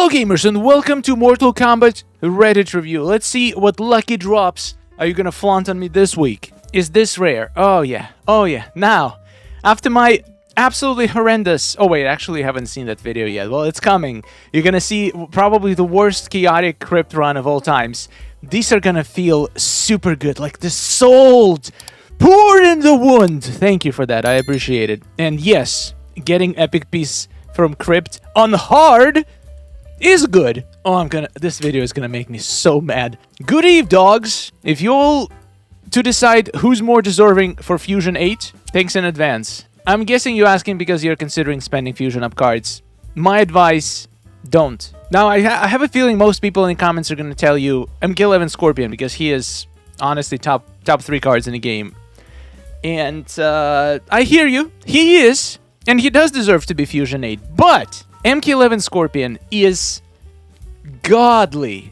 Hello gamers and welcome to Mortal Kombat Reddit review. Let's see what lucky drops are you gonna flaunt on me this week. Is this rare? Oh yeah. Now, after my absolutely horrendous... Oh wait, actually I haven't seen that video yet. Well, it's coming. You're gonna see probably the worst chaotic Krypt run of all times. These are gonna feel super good, like the salt poured in the wound. Thank you for that, I appreciate it. And yes, getting epic piece from Krypt on hard is good. Oh, this video is gonna make me so mad. Good eve, dogs. If you all to decide who's more deserving for Fusion 8, thanks in advance. I'm guessing you're asking because you're considering spending Fusion up cards. My advice, don't. Now, I have a feeling most people in the comments are gonna tell you MK11 Scorpion because he is honestly top 3 cards in the game. And I hear you. He is, and he does deserve to be Fusion 8. But MK11 Scorpion is godly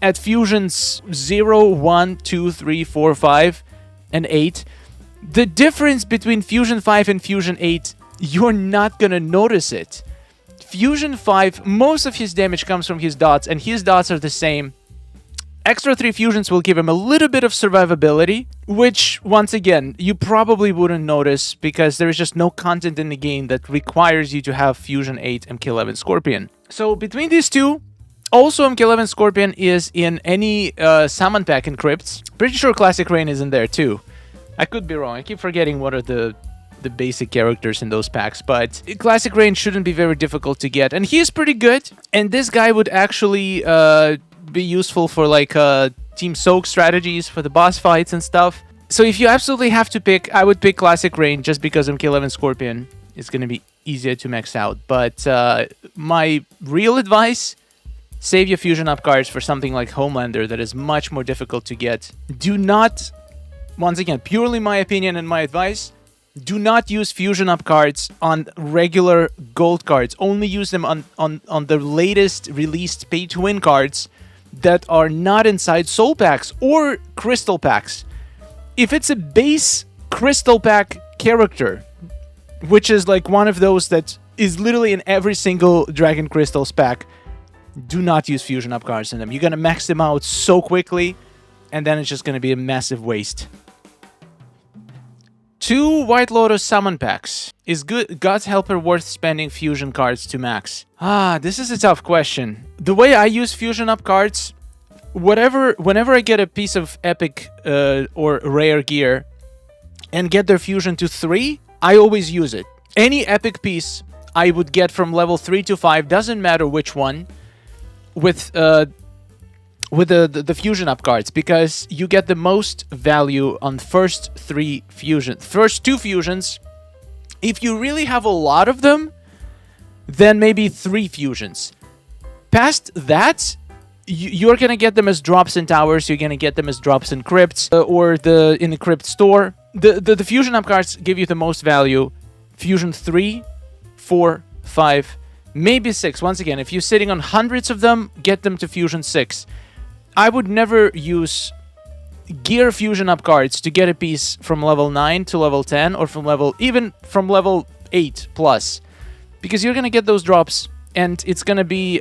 at Fusions 0, 1, 2, 3, 4, 5, and 8. The difference between Fusion 5 and Fusion 8, you're not gonna notice it. Fusion 5, most of his damage comes from his dots, and his dots are the same. Extra 3 fusions will give him a little bit of survivability, which, once again, you probably wouldn't notice because there is just no content in the game that requires you to have Fusion 8 MK11 Scorpion. So between these two, also MK11 Scorpion is in any summon pack in Krypts. Pretty sure Classic Rain is in there too. I could be wrong. I keep forgetting what are the basic characters in those packs, but Classic Rain shouldn't be very difficult to get, and he is pretty good. And this guy would actually be useful for like Team Soak strategies for the boss fights and stuff. So if you absolutely have to pick, I would pick Classic Rain just because MK11 Scorpion is going to be easier to max out. But my real advice, save your Fusion up cards for something like Homelander that is much more difficult to get. Do not, once again, purely my opinion and my advice, do not use Fusion up cards on regular gold cards. Only use them on the latest released pay-to-win cards that are not inside soul packs or crystal packs. If it's a base crystal pack character, which is like one of those that is literally in every single Dragon Crystals pack, do not use Fusion up cards in them. You're gonna max them out so quickly, and then it's just gonna be a massive waste. 2 White Lotus summon packs. Is God's Helper worth spending Fusion cards to max? This is a tough question. The way I use Fusion up cards, whenever I get a piece of epic or rare gear and get their Fusion to 3, I always use it. Any epic piece I would get from level 3 to 5, doesn't matter which one, with the Fusion up cards, because you get the most value on first 2 fusions. If you really have a lot of them, then maybe 3 fusions. Past that, you're gonna get them as drops in towers, you're gonna get them as drops in crypts, or in the crypt store. The Fusion up cards give you the most value. Fusion 3, 4, 5, maybe 6. Once again, if you're sitting on hundreds of them, get them to Fusion 6. I would never use gear Fusion up cards to get a piece from level 9 to level 10, or even from level 8 plus, because you're gonna get those drops, and it's gonna be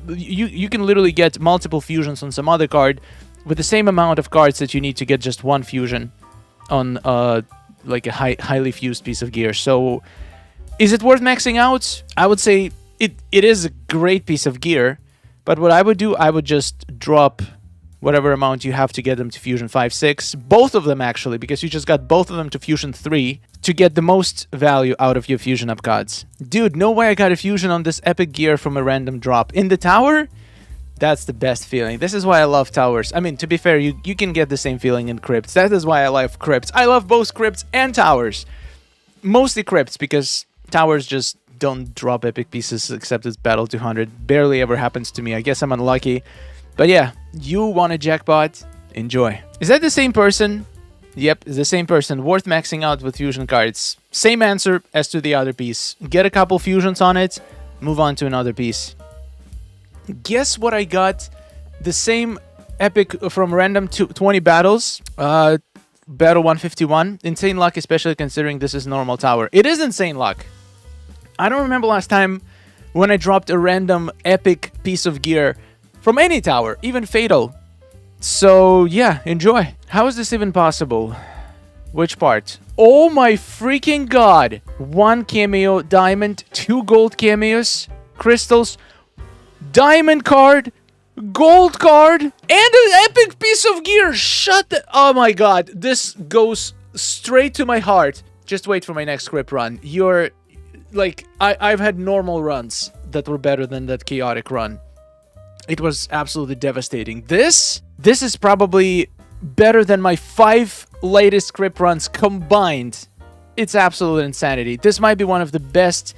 you can literally get multiple fusions on some other card with the same amount of cards that you need to get just 1 fusion on like a highly fused piece of gear. So is it worth maxing out? I would say it is a great piece of gear. But what I would do, I would just drop whatever amount you have to get them to Fusion 5, 6. Both of them, actually, because you just got both of them to Fusion 3 to get the most value out of your Fusion up cards. Dude, no way I got a Fusion on this epic gear from a random drop. In the tower, that's the best feeling. This is why I love towers. I mean, to be fair, you can get the same feeling in Krypts. That is why I love Krypts. I love both Krypts and towers. Mostly Krypts, because towers just don't drop epic pieces except it's Battle 200. Barely ever happens to me. I guess I'm unlucky. But yeah, you want a jackpot? Enjoy. Is that the same person? Yep, it's the same person. Worth maxing out with fusion cards. Same answer as to the other piece. Get a couple fusions on it, move on to another piece. Guess what I got? The same epic from random 20 battles. Battle 151. Insane luck, especially considering this is normal tower. It is insane luck. I don't remember last time when I dropped a random epic piece of gear from any tower, even Fatal. So yeah, enjoy. How is this even possible? Which part? Oh my freaking god! 1 cameo, diamond, 2 gold cameos, crystals, diamond card, gold card, and an epic piece of gear! Shut the... Oh my god, this goes straight to my heart. Just wait for my next Krypt run. You're... Like, I've had normal runs that were better than that chaotic run. It was absolutely devastating. This is probably better than my 5 latest Krypt runs combined. It's absolute insanity. This might be one of the best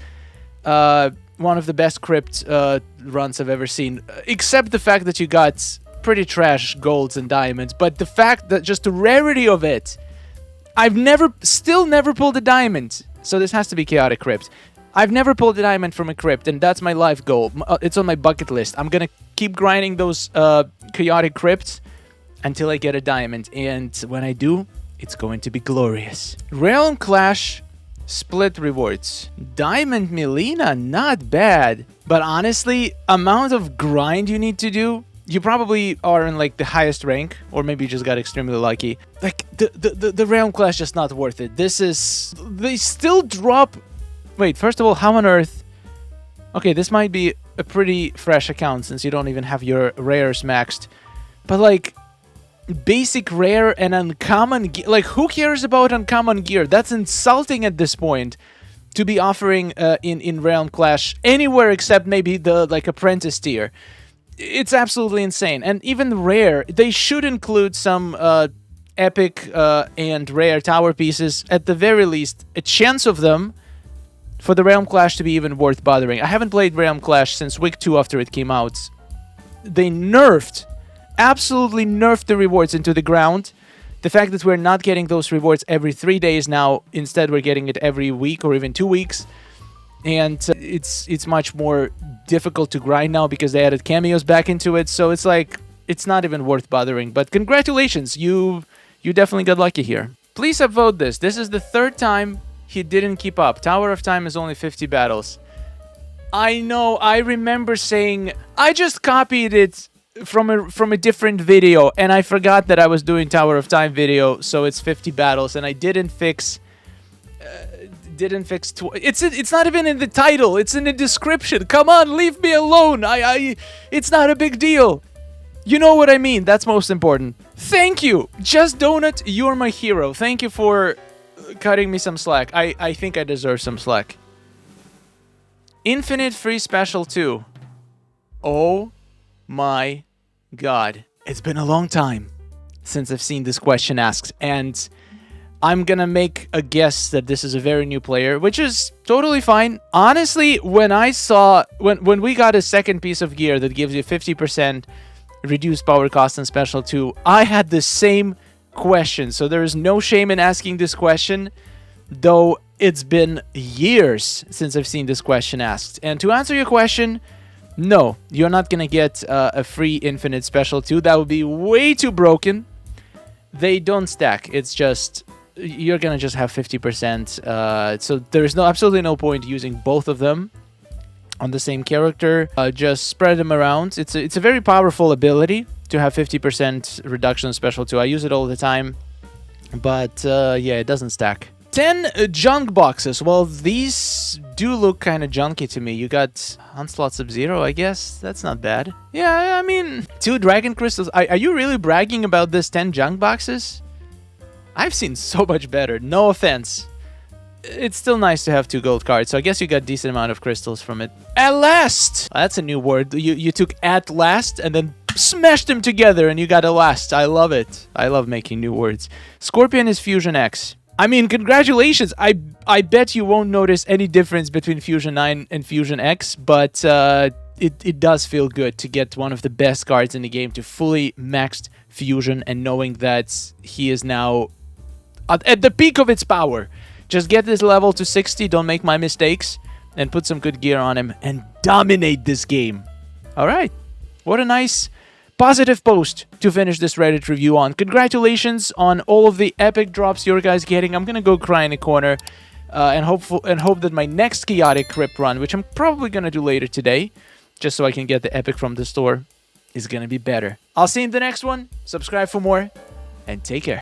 Krypt runs I've ever seen. Except the fact that you got pretty trash golds and diamonds. But the fact that just the rarity of it, I've still never pulled a diamond. So this has to be chaotic Krypt. I've never pulled a diamond from a Krypt, and that's my life goal. It's on my bucket list. I'm gonna keep grinding those chaotic Krypts until I get a diamond, and when I do, it's going to be glorious. Realm Clash split rewards. Diamond Melina, not bad. But honestly, amount of grind you need to do, you probably are in like the highest rank, or maybe you just got extremely lucky. Like the Realm Clash just not worth it. This is... They still drop... Wait, first of all, how on earth... Okay, this might be a pretty fresh account since you don't even have your rares maxed. But like, basic rare and uncommon gear... Like, who cares about uncommon gear? That's insulting at this point to be offering in Realm Clash anywhere except maybe the like apprentice tier. It's absolutely insane. And even rare, they should include some epic and rare tower pieces. At the very least, a chance of them for the Realm Clash to be even worth bothering. I haven't played Realm Clash since week 2 after it came out. They absolutely nerfed the rewards into the ground. The fact that we're not getting those rewards every 3 days now, instead we're getting it every week or even 2 weeks. And it's much more difficult to grind now because they added cameos back into it. So it's like, it's not even worth bothering. But congratulations, you definitely got lucky here. Please upvote this. This is the 3rd time he didn't keep up. Tower of Time is only 50 battles. I know, I remember saying, I just copied it from a different video, and I forgot that I was doing Tower of Time video, so it's 50 battles, and I didn't fix... It's not even in the title, it's in the description. Come on, leave me alone. It's not a big deal. You know what I mean, that's most important. Thank you, Just Donut, you're my hero. Thank you for cutting me some slack. I think I deserve some slack. Infinite Free Special 2. Oh my god. It's been a long time since I've seen this question asked, and I'm gonna make a guess that this is a very new player, which is totally fine. Honestly, when I saw... When we got a second piece of gear that gives you 50% reduced power cost in Special 2, I had the same question. So there is no shame in asking this question, though it's been years since I've seen this question asked. And to answer your question, no, you're not gonna get a free Infinite Special 2. That would be way too broken. They don't stack. It's just... You're gonna just have 50%, so there's absolutely no point using both of them on the same character. Just spread them around. It's a very powerful ability to have 50% reduction in Special 2. I use it all the time, but yeah, it doesn't stack. 10 junk boxes. Well, these do look kind of junky to me. You got Onslaught Sub-Zero, I guess. That's not bad. Yeah, I mean, 2 Dragon Crystals. Are you really bragging about this 10 junk boxes? I've seen so much better, no offense. It's still nice to have 2 gold cards, so I guess you got a decent amount of crystals from it. At last! That's a new word. You took at last and then smashed them together and you got a last. I love it. I love making new words. Scorpion is Fusion X. I mean, congratulations. I bet you won't notice any difference between Fusion 9 and Fusion X, but it does feel good to get one of the best cards in the game to fully maxed Fusion, and knowing that he is now at the peak of its power. Just get this level to 60, don't make my mistakes, and put some good gear on him and dominate this game. Alright, what a nice positive post to finish this Reddit review on. Congratulations on all of the epic drops you guys getting. I'm gonna go cry in a corner and hope that my next chaotic Krypt run, which I'm probably gonna do later today, just so I can get the epic from the store, is gonna be better. I'll see you in the next one. Subscribe for more, and take care.